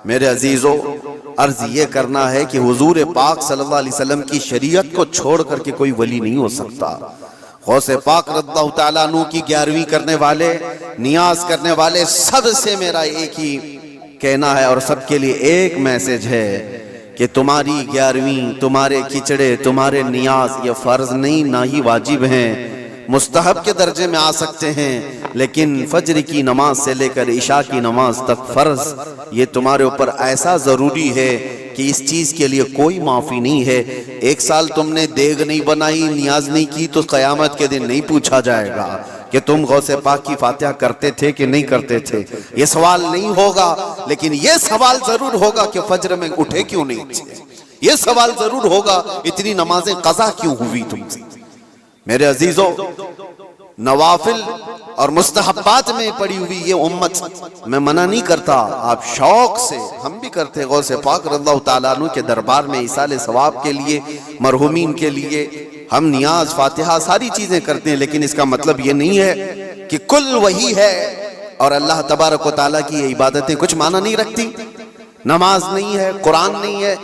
मेरे अजीजों, अर्ज ये करना है कि हुजूर पाक सल्लल्लाहु अलैहि वसल्लम की शरीयत को छोड़ करके कोई वली नहीं हो सकता। गौसे पाक रज़ियल्लाहु ताला अन्हु की 11वीं करने वाले, नियाज करने वाले, सबसे मेरा एक ही कहना है और सबके लिए एक मैसेज है कि तुम्हारी 11वीं, तुम्हारे खिचड़े, तुम्हारे नियाज ये फर्ज नहीं, ना ही वाजिब हैं, मुस्तहब के दर्जे में आ सकते हैं, लेकिन फज्र की नमाज से लेकर इशा की नमाज तक फर्ज ये तुम्हारे ऊपर ऐसा जरूरी है कि इस चीज के लिए कोई माफी नहीं है। एक साल तुमने देग नहीं बनाई, नियाज नहीं की, तो कयामत के दिन नहीं पूछा जाएगा कि तुम गौसे पाक की फातिहा करते थे कि नहीं करते थे। ये सवाल नहीं होगा, लेकिन ये सवाल जरूर होगा कि फज्र में उठे क्यों नहीं थे। ये सवाल जरूर होगा इतनी नमाजें कज़ा क्यों हुई तुमसे। मेरे अजीजों, नवाफिल और मुस्तहब्बात में पड़ी हुई ये उम्मत, मैं मना नहीं करता, आप शौक से, हम भी करते हैं गौसे पाक रज़ियल्लाहु ताला अन्हु के दरबार में इसाले सवाब के लिए, मरहुमीन के लिए हम नियाज, फातिहा सारी चीजें करते हैं, लेकिन इसका मतलब ये नहीं है कि कुल वही है और अल्लाह तबारक व तआला की ये इबादतें कुछ माना नहीं रखती। नमाज नहीं है, कुरान नहीं है।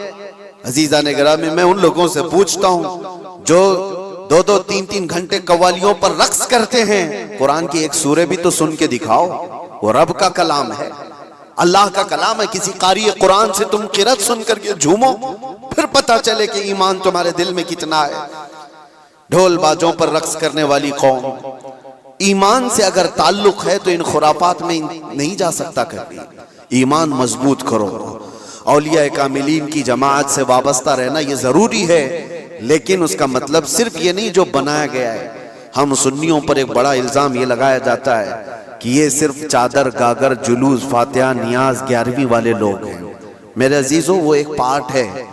अजीजा ने गिरामी, मैं उन लोगों से पूछता हूँ जो 2-2, 3-3 घंटे कव्वालियों पर रक्स करते हैं, कुरान की एक सूरे भी तो सुन के दिखाओ। वो रब का कलाम है, अल्लाह का कलाम है। किसी कारी कुरान से तुम किरत सुन करके झूमो, फिर पता चले कि ईमान तुम्हारे दिल में कितना है। ढोल बाजों पर रक्स करने वाली कौम, ईमान से अगर ताल्लुक है तो इन खुराफात में नहीं जा सकता। कभी ईमान मजबूत करो, औलिया कामिलीन की जमात से वाबस्ता रहना ये जरूरी है, लेकिन उसका मतलब सिर्फ ये नहीं जो बनाया गया है। हम सुन्नियों पर एक बड़ा इल्जाम ये लगाया जाता है कि ये सिर्फ चादर, गागर, जुलूस, फातिहा, नियाज, 11वीं वाले लोग हैं। मेरे अजीजों, वो एक पार्ट है।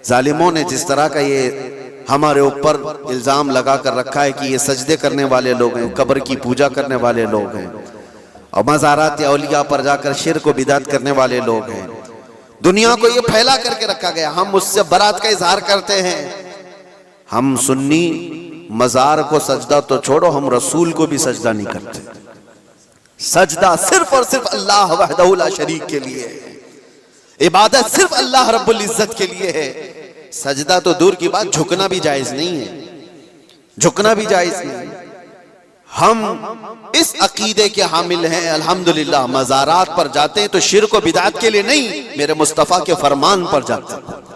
जालिमों ने जिस तरह का ये हमारे ऊपर इल्जाम लगा कर रखा है कि ये सजदे करने वाले लोग हैं, कब्र की पूजा करने वाले लोग हैं, और मज़ारात औलिया पर जाकर शिर्क व बिदअत करने वाले लोग हैं, दुनिया को ये फैला करके रखा गया। हम उससे बरात का इजहार करते हैं। हम सुन्नी मजार को सजदा तो छोड़ो, हम रसूल को भी सजदा नहीं करते। सजदा सिर्फ और सिर्फ अल्लाह वहदहू ला शरीक के लिए है, इबादत सिर्फ अल्लाह रब्बुल इज्जत के लिए है। सजदा तो दूर की बात, झुकना भी जायज नहीं है, झुकना भी जायज नहीं। हम इस अकीदे के हामिल हैं, अल्हम्दुलिल्लाह। मज़ारात पर जाते हैं तो शिर्क व बिदअत के लिए नहीं, मेरे मुस्तफ़ा के फरमान पर जाते हैं।